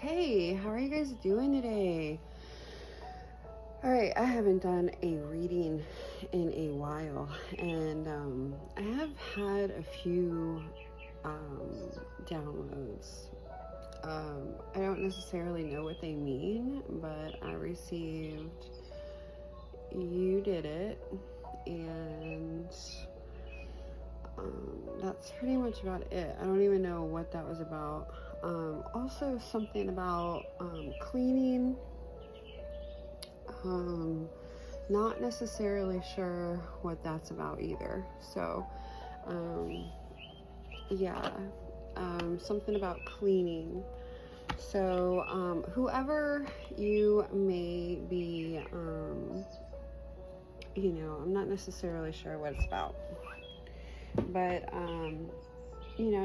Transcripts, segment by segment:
Hey, how are you guys doing today? All right, I haven't done a reading in a while, and I have had a few downloads. I don't necessarily know what they mean, but I received "You Did It," and that's pretty much about it. I don't even know what that was about. Also, something about cleaning. Not necessarily sure what that's about either. So, yeah, something about cleaning. So, whoever you may be, I'm not necessarily sure what it's about. But,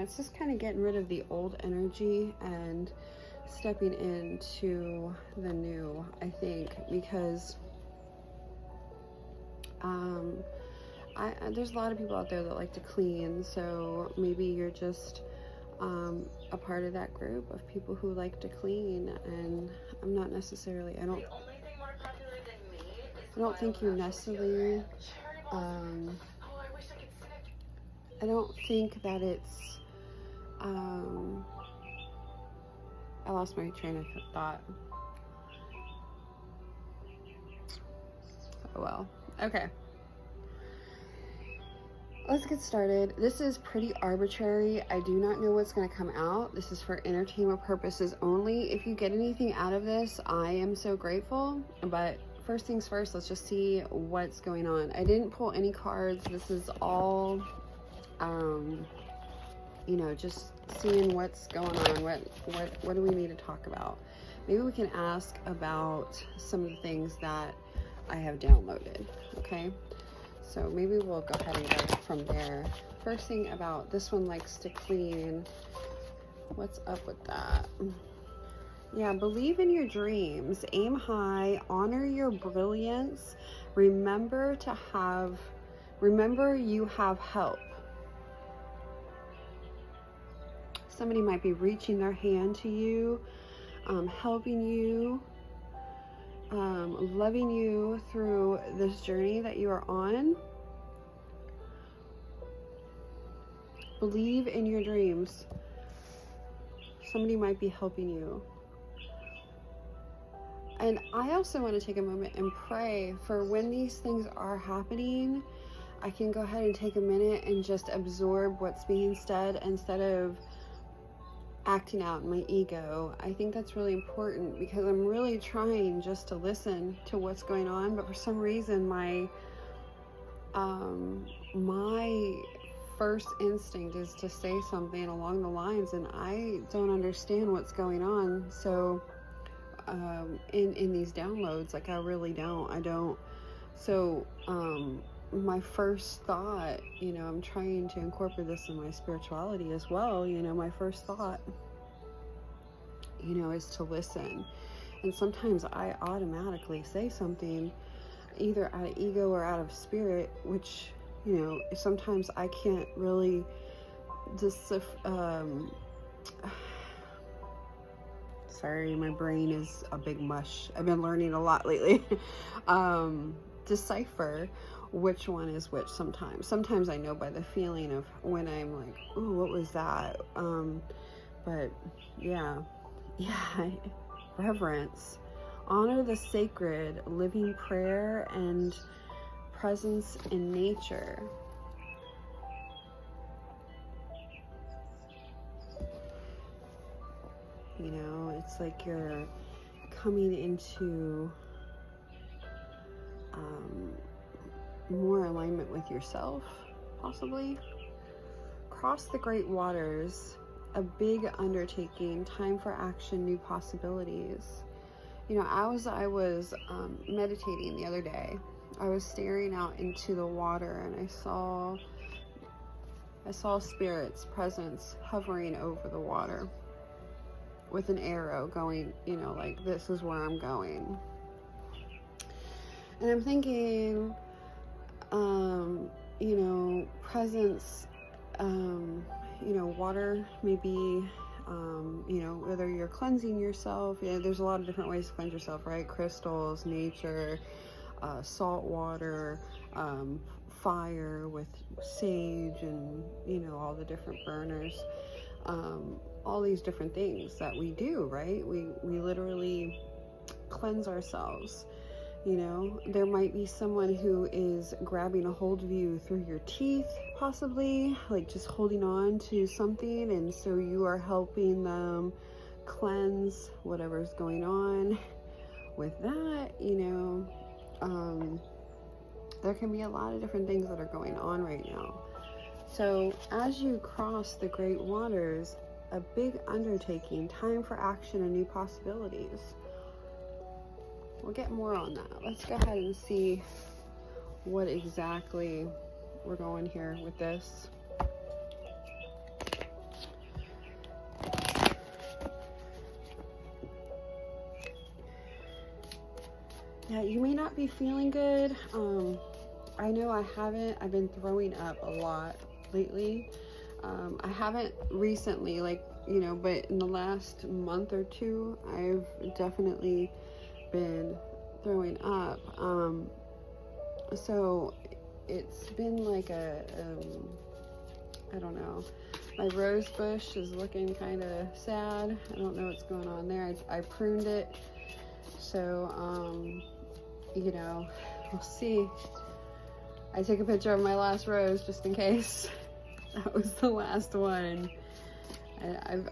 it's just kind of getting rid of the old energy and stepping into the new, I think, because there's a lot of people out there that like to clean, so maybe you're just a part of that group of people who like to clean, and I'm not necessarily, I don't think you necessarily, I don't think that it's, I lost my train of thought. Oh well, okay. Let's get started. This is pretty arbitrary. I do not know what's going to come out. This is for entertainment purposes only. If you get anything out of this, I am so grateful. But first things first, let's just see what's going on. I didn't pull any cards. This is all, just seeing what's going on. What do we need to talk about? Maybe we can ask about some of the things that I have downloaded, okay? So maybe we'll go ahead and go from there. First thing about this one likes to clean. What's up with that? Yeah, believe in your dreams, aim high, honor your brilliance, remember you have help. Somebody might be reaching their hand to you, helping you, loving you through this journey that you are on. Believe in your dreams. Somebody might be helping you. And I also want to take a moment and pray for when these things are happening. I can go ahead and take a minute and just absorb what's being said instead of acting out my ego. I think that's really important because I'm really trying just to listen to what's going on, but for some reason my first instinct is to say something along the lines, and I don't understand what's going on. So in these downloads, like I really don't. So my first thought, I'm trying to incorporate this in my spirituality as well. My first thought, is to listen. And sometimes I automatically say something either out of ego or out of spirit, which, sometimes I can't really sorry, my brain is a big mush. I've been learning a lot lately. Decipher which one is which sometimes. Sometimes I know by the feeling of when I'm like, ooh, what was that? But yeah, reverence. Honor the sacred, living prayer and presence in nature. It's like you're coming into more alignment with yourself, possibly. Cross the great waters, a big undertaking, time for action, new possibilities. As I was meditating the other day, I was staring out into the water, and I saw Spirit's presence hovering over the water with an arrow going, like, this is where I'm going. And I'm thinking, presence, water may be You know, whether you're cleansing yourself, you know, there's a lot of different ways to cleanse yourself, right? Crystals, nature, salt water, fire with sage, and, you know, all the different burners, all these different things that we do, right? We literally cleanse ourselves. You know, there might be someone who is grabbing a hold of you through your teeth, possibly, like just holding on to something, and so you are helping them cleanse whatever's going on with that. You know, there can be a lot of different things that are going on right now. So as you cross the great waters, a big undertaking, time for action and new possibilities. We'll get more on that. Let's go ahead and see what exactly we're going here with this. Yeah, you may not be feeling good. I know I haven't. I've been throwing up a lot lately. I haven't recently, like, you know, but in the last month or two, I've definitely been throwing up. So it's been like I don't know, my rose bush is looking kind of sad. I don't know what's going on there. I pruned it, so you know, we'll see. I take a picture of my last rose just in case. That was the last one. I've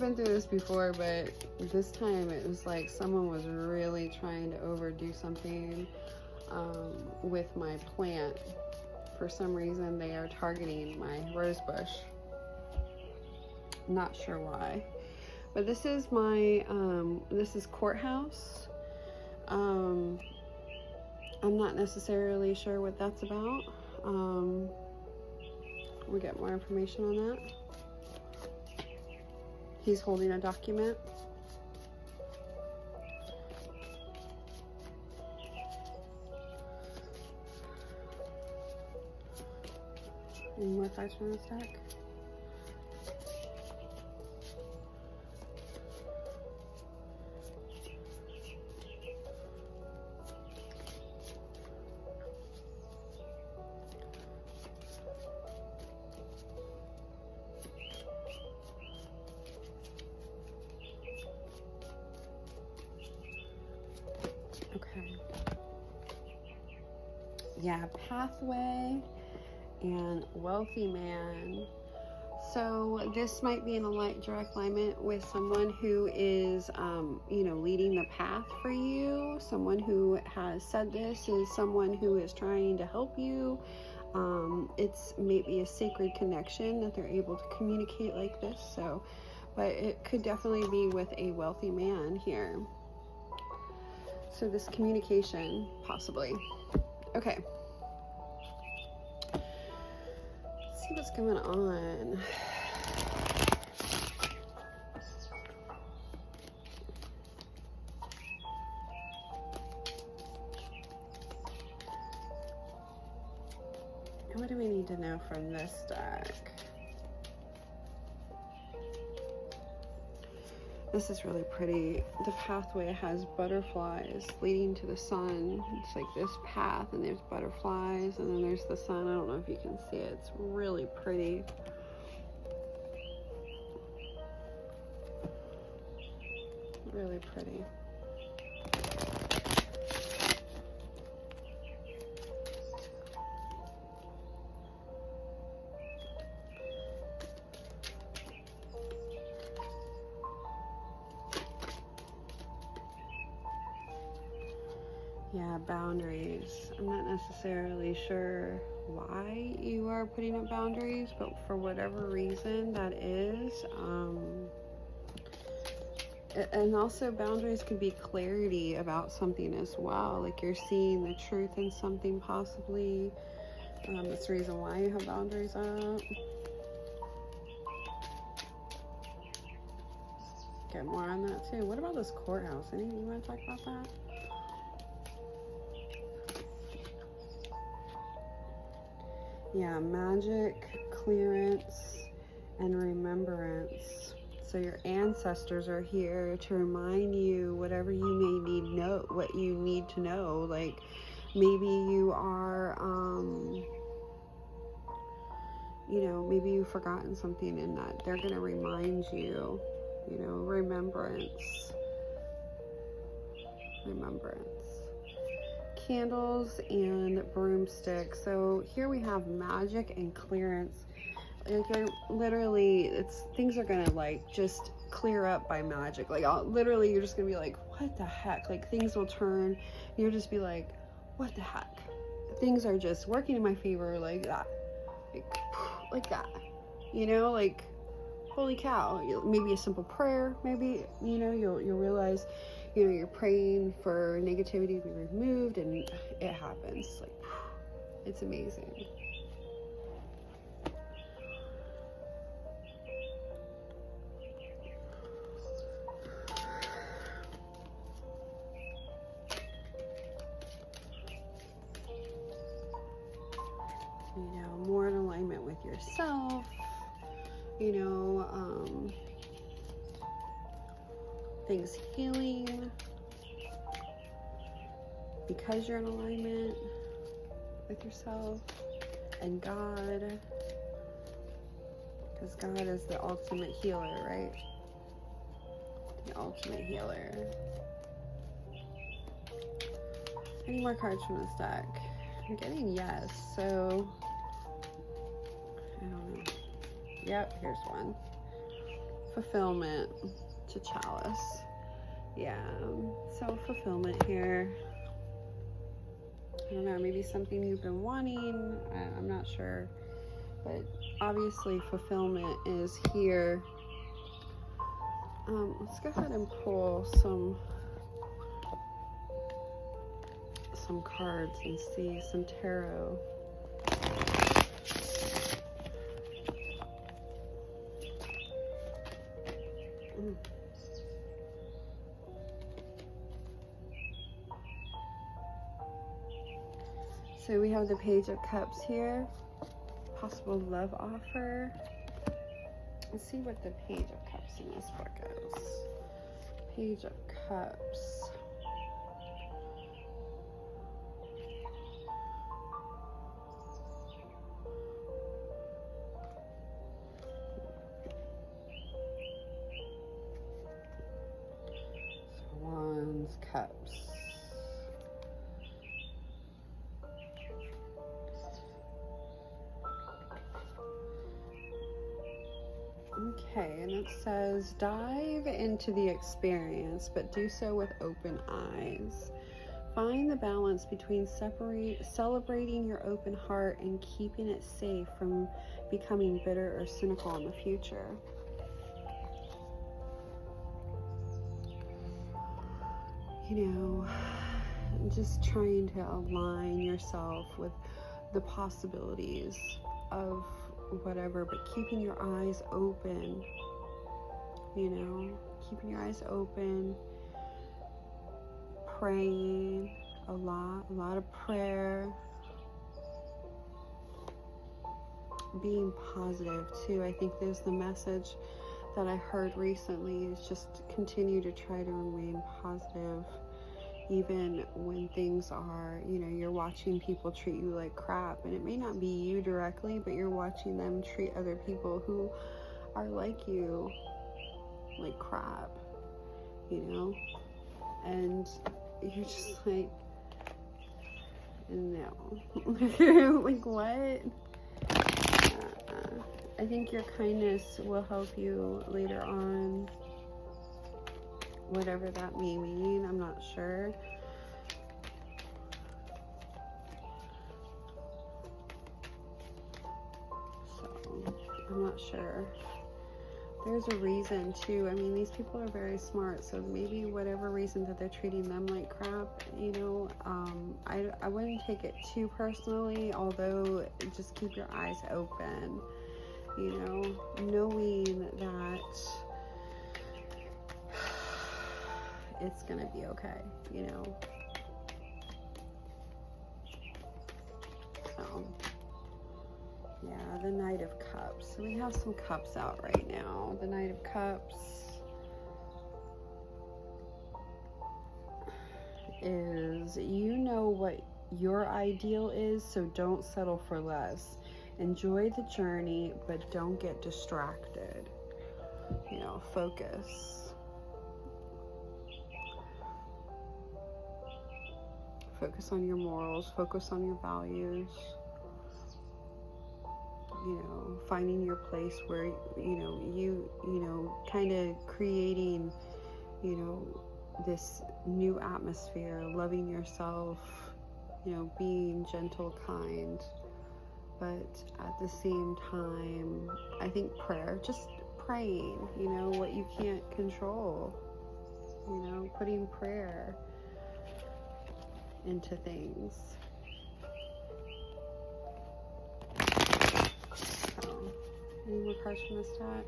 been through this before, but this time it was like someone was really trying to overdo something with my plant. For some reason, they are targeting my rose bush. Not sure why, but this is my this is Courthouse. I'm not necessarily sure what that's about. We'll get more information on that. He's holding a document. Any more cards from this deck? Okay. Yeah, pathway and wealthy man. So this might be in a direct alignment with someone who is, you know, leading the path for you. Someone who has said this is someone who is trying to help you. It's maybe a sacred connection that they're able to communicate like this. So, but it could definitely be with a wealthy man here. So this communication, possibly. Okay. Let's see what's going on. What do we need to know from this deck? This is really pretty. The pathway has butterflies leading to the sun. It's like this path, and there's butterflies, and then there's the sun. I don't know if you can see it. It's really pretty. Really pretty. Yeah, boundaries. I'm not necessarily sure why you are putting up boundaries, but for whatever reason that is. And also boundaries can be clarity about something as well. Like you're seeing the truth in something possibly. That's the reason why you have boundaries up. Get more on that too. What about this courthouse? You want to talk about that? Yeah, magic, clearance, and remembrance. So your ancestors are here to remind you whatever you may need know, what you need to know. Like maybe you are, you know, maybe you've forgotten something and that they're going to remind you, you know, remembrance. Candles and broomsticks. So here we have magic and clearance. Like literally, things are gonna like just clear up by magic. Like literally, you're just gonna be like, what the heck? Like things will turn. You'll just be like, what the heck? Things are just working in my favor, like that, like that. You know, like holy cow. Maybe a simple prayer. Maybe, you know, you'll realize, you know, you're praying for negativity to be removed, and it happens. Like it's amazing. You know, more in alignment with yourself, you know, things healing because you're in alignment with yourself and God, because God is the ultimate healer, right? The ultimate healer. Any more cards from this deck? I'm getting yes, so I don't know. Yep, here's one. Fulfillment to Chalice. Yeah, so fulfillment here. I don't know, maybe something you've been wanting. I'm not sure, but obviously fulfillment is here. Let's go ahead and pull some cards and see some tarot. So we have the Page of Cups here, possible love offer. Let's see what the Page of Cups in this book is. Page of Cups. Wands, Cups. Okay, and it says, dive into the experience, but do so with open eyes. Find the balance between celebrating your open heart and keeping it safe from becoming bitter or cynical in the future. You know, just trying to align yourself with the possibilities of whatever, but keeping your eyes open, you know, keeping your eyes open, praying a lot of prayer, being positive too. I think there's the message that I heard recently is just continue to try to remain positive, even when things are, you know, you're watching people treat you like crap, and it may not be you directly, but you're watching them treat other people who are like you like crap, you know, and you're just like, no. Like what? I think your kindness will help you later on, whatever that may mean. I'm not sure. So, I'm not sure. There's a reason too. I mean, these people are very smart, so maybe whatever reason that they're treating them like crap, you know, I wouldn't take it too personally, although just keep your eyes open, you know, knowing that it's gonna be okay, you know. So Yeah, the Knight of Cups. So we have some cups out right now. The Knight of Cups is, you know what your ideal is, so don't settle for less. Enjoy the journey, but don't get distracted. You know, focus. Focus on your morals, focus on your values. You know, finding your place where, you know, kind of creating, you know, this new atmosphere, loving yourself, you know, being gentle, kind, but at the same time, I think prayer, just praying, you know, what you can't control, you know, putting prayer into things. So, any more cards from this deck?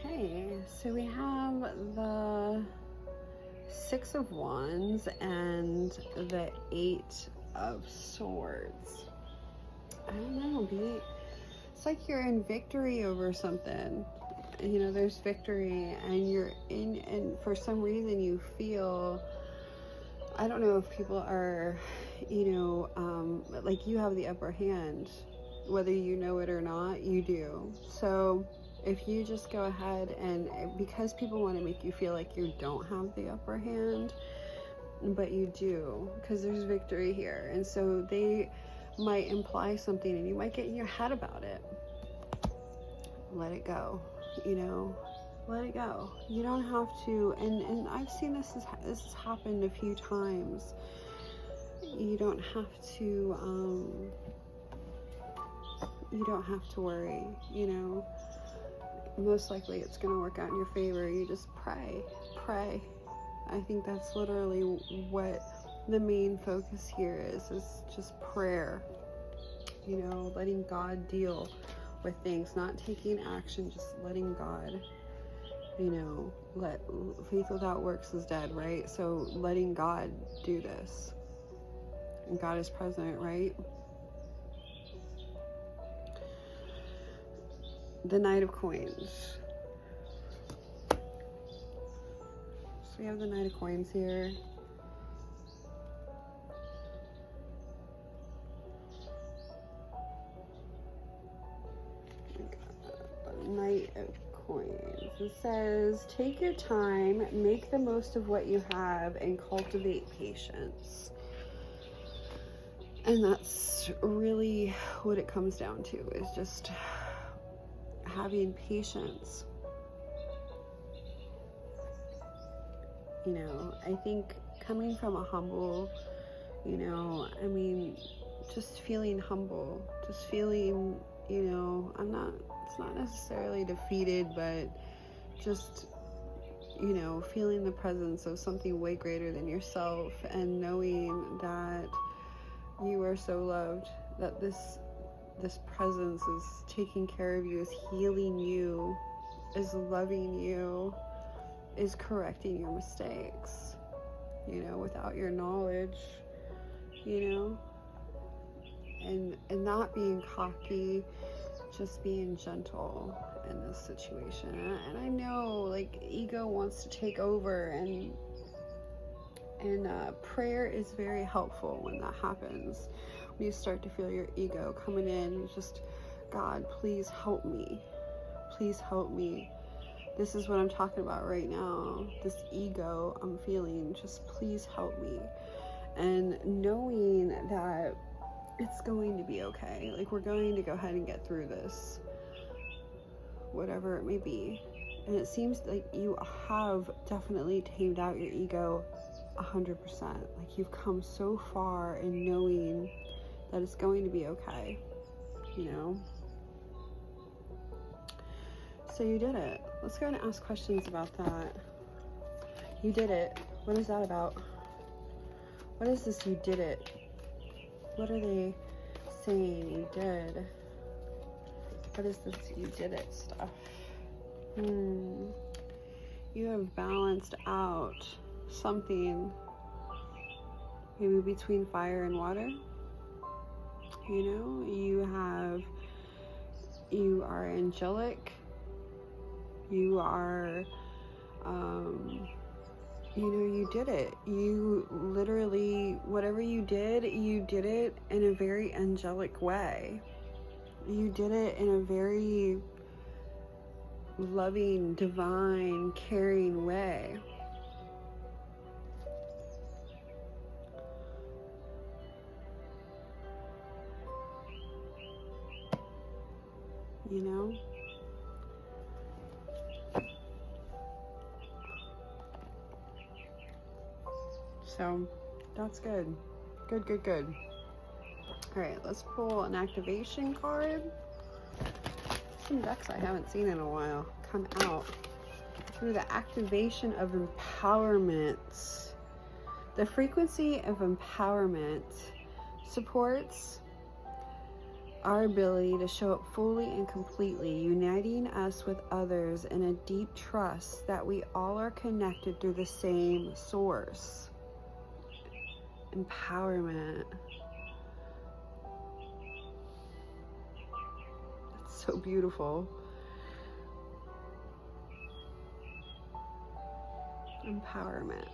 Okay, so we have the Six of Wands and the Eight of Swords. I don't know, it's like you're in victory over something. You know, there's victory and you're in, and for some reason you feel, I don't know if people are, you know, like you have the upper hand, whether you know it or not, you do. So if you just go ahead and, because people want to make you feel like you don't have the upper hand, but you do, because there's victory here. And so they might imply something and you might get in your head about it. Let it go, you know, let it go. You don't have to, and I've seen this has happened a few times. You don't have to, you don't have to worry, you know. Most likely it's going to work out in your favor. You just pray. I think that's literally what the main focus here is just prayer. You know, letting God deal with things, not taking action, just letting God, you know, faith without works is dead, right? So letting God do this. And God is present, right? The Knight of Coins. So we have the Knight of Coins here. Knight of Coins. It says, take your time, make the most of what you have, and cultivate patience. And that's really what it comes down to, is just having patience. You know, I think coming from a humble, you know, I mean, just feeling humble, just feeling, you know, it's not necessarily defeated, but just, you know, feeling the presence of something way greater than yourself, and knowing that you are so loved, that this presence is taking care of you, is healing you, is loving you, is correcting your mistakes, you know, without your knowledge, you know, and not being cocky, just being gentle in this situation. And I know, like, ego wants to take over, and prayer is very helpful when that happens. When you start to feel your ego coming in, just, God, please help me. Please help me This is what I'm talking about right now. This ego I'm feeling, just please help me. And knowing that it's going to be okay. Like, we're going to go ahead and get through this, whatever it may be. And it seems like you have definitely tamed out your ego 100%. Like, you've come so far in knowing that it's going to be okay, you know? So you did it. Let's go and ask questions about that. You did it. What is that about? What is this you did it? What are they saying you did? What is this you did it stuff? You have balanced out something, maybe between fire and water. You know, you are angelic. You are, you know, you did it. You literally, whatever you did it in a very angelic way. You did it in a very loving, divine, caring way. You know? So that's good. Good. All right, let's pull an activation card. Some decks I haven't seen in a while come out. Through the activation of empowerment. The frequency of empowerment supports our ability to show up fully and completely, uniting us with others in a deep trust that we all are connected through the same source. Empowerment. It's so beautiful. Empowerment.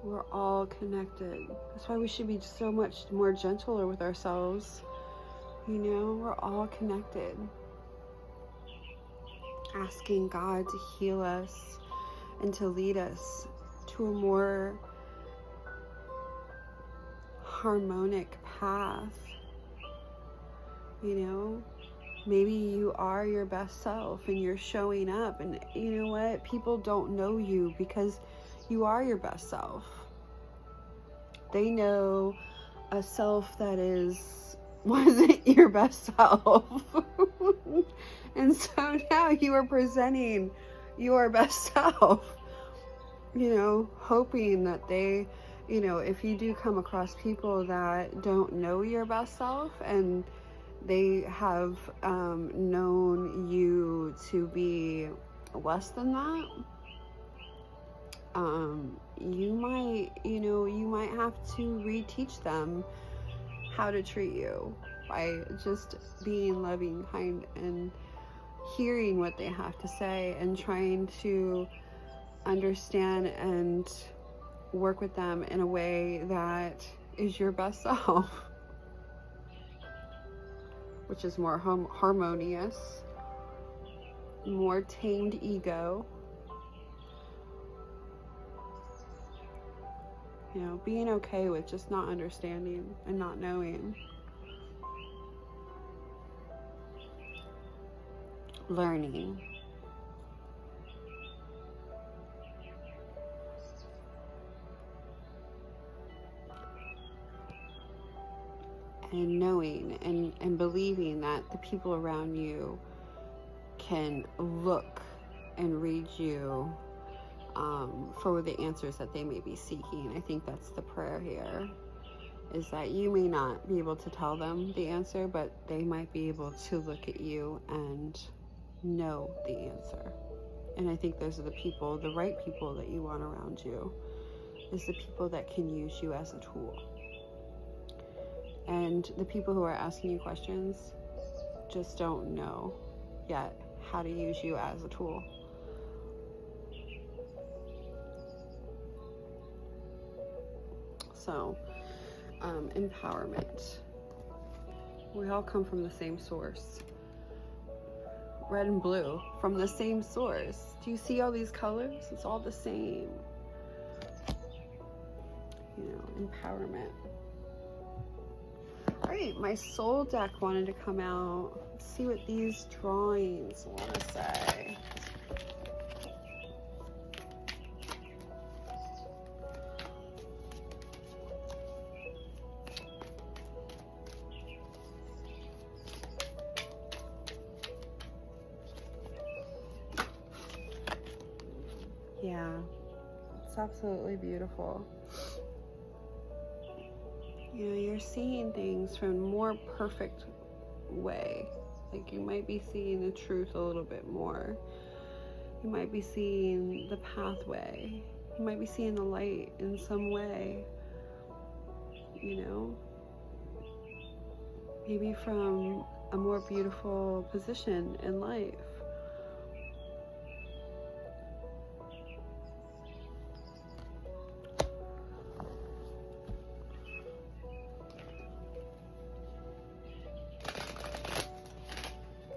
We're all connected. That's why we should be so much more gentler with ourselves. You know, we're all connected. Asking God to heal us and to lead us to a more harmonic path. You know, maybe you are your best self and you're showing up, and you know what? People don't know you because you are your best self. They know a self that wasn't your best self. And so now you are presenting your best self, you know, hoping that they, you know, if you do come across people that don't know your best self and they have known you to be less than that, you might have to reteach them how to treat you by just being loving, kind, and hearing what they have to say and trying to understand and work with them in a way that is your best self, which is more harmonious, more tamed ego. You know, being okay with just not understanding and not knowing. Learning. And knowing and believing that the people around you can look and read you for the answers that they may be seeking. I think that's the prayer here, is that you may not be able to tell them the answer, but they might be able to look at you and know the answer. And I think those are the people, the right people that you want around you, is the people that can use you as a tool. And the people who are asking you questions just don't know yet how to use you as a tool. So, empowerment. We all come from the same source. red and blue from the same source. Do you see all these colors? It's all the same. You know, empowerment. All right, my soul deck wanted to come out. Let's see what these drawings want to say. Yeah, it's absolutely beautiful. You know, you're seeing things from a more perfect way. Like you might be seeing the truth a little bit more. You might be seeing the pathway. You might be seeing the light in some way. You know, maybe from a more beautiful position in life.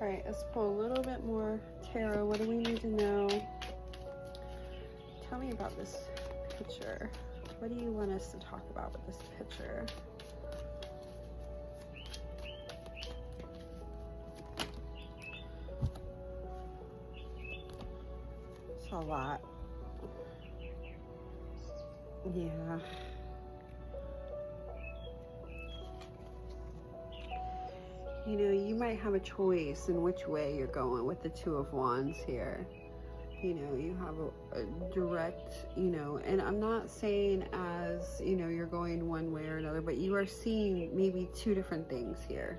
All right, let's pull a little bit more tarot. What do we need to know? Tell me about this picture. What do you want us to talk about with this picture? It's a lot. Yeah. You know, you might have a choice in which way you're going with the Two of Wands here. You know, you have a direct, you know, and I'm not saying as, you know, you're going one way or another, but you are seeing maybe two different things here.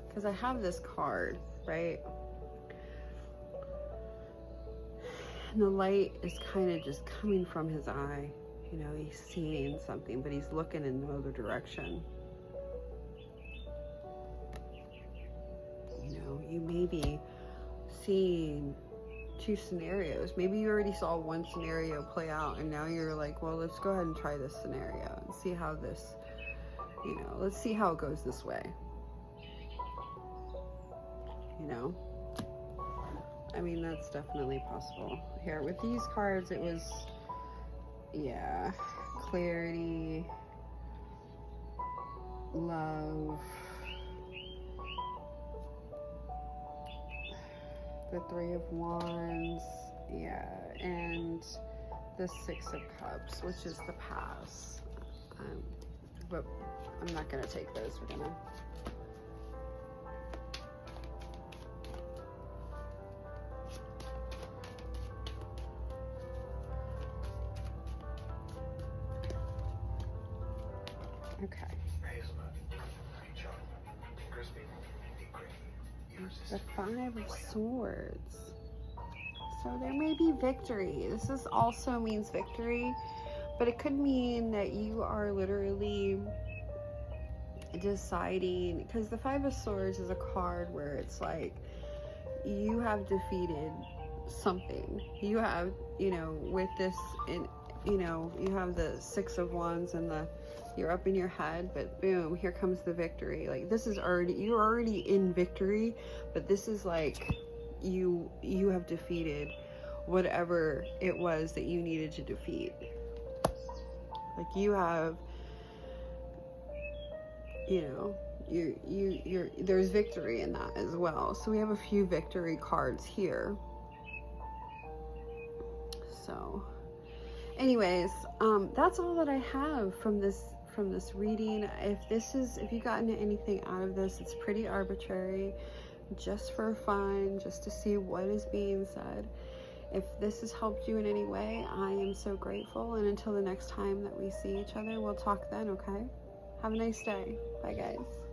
Because I have this card, right? And the light is kind of just coming from his eye. You know, he's seeing something, but he's looking in the other direction. You know, you may be seeing two scenarios. Maybe you already saw one scenario play out and now you're like, well, let's go ahead and try this scenario and see how this, you know, let's see how it goes this way. You know, I mean, that's definitely possible. Here with these cards, it was, yeah, clarity, love, the Three of Wands, yeah, and the Six of Cups, which is the past. But I'm not gonna take those. We're gonna. Okay. The Five of Swords. So there may be victory. This is also means victory, but it could mean that you are literally deciding, because the Five of Swords is a card where it's like you have defeated something. You have, you know, with this, in, you know, you have the Six of Wands and the, you're up in your head, but boom, here comes the victory. Like this is already, you're already in victory, but this is like you have defeated whatever it was that you needed to defeat. Like you have, you know, you're there's victory in that as well. So we have a few victory cards here. So anyways, that's all that I have from this reading. If you gotten anything out of this, it's pretty arbitrary, just for fun, just to see what is being said. If this has helped you in any way, I am so grateful. And until the next time that we see each other, we'll talk then, okay? Have a nice day. Bye, guys.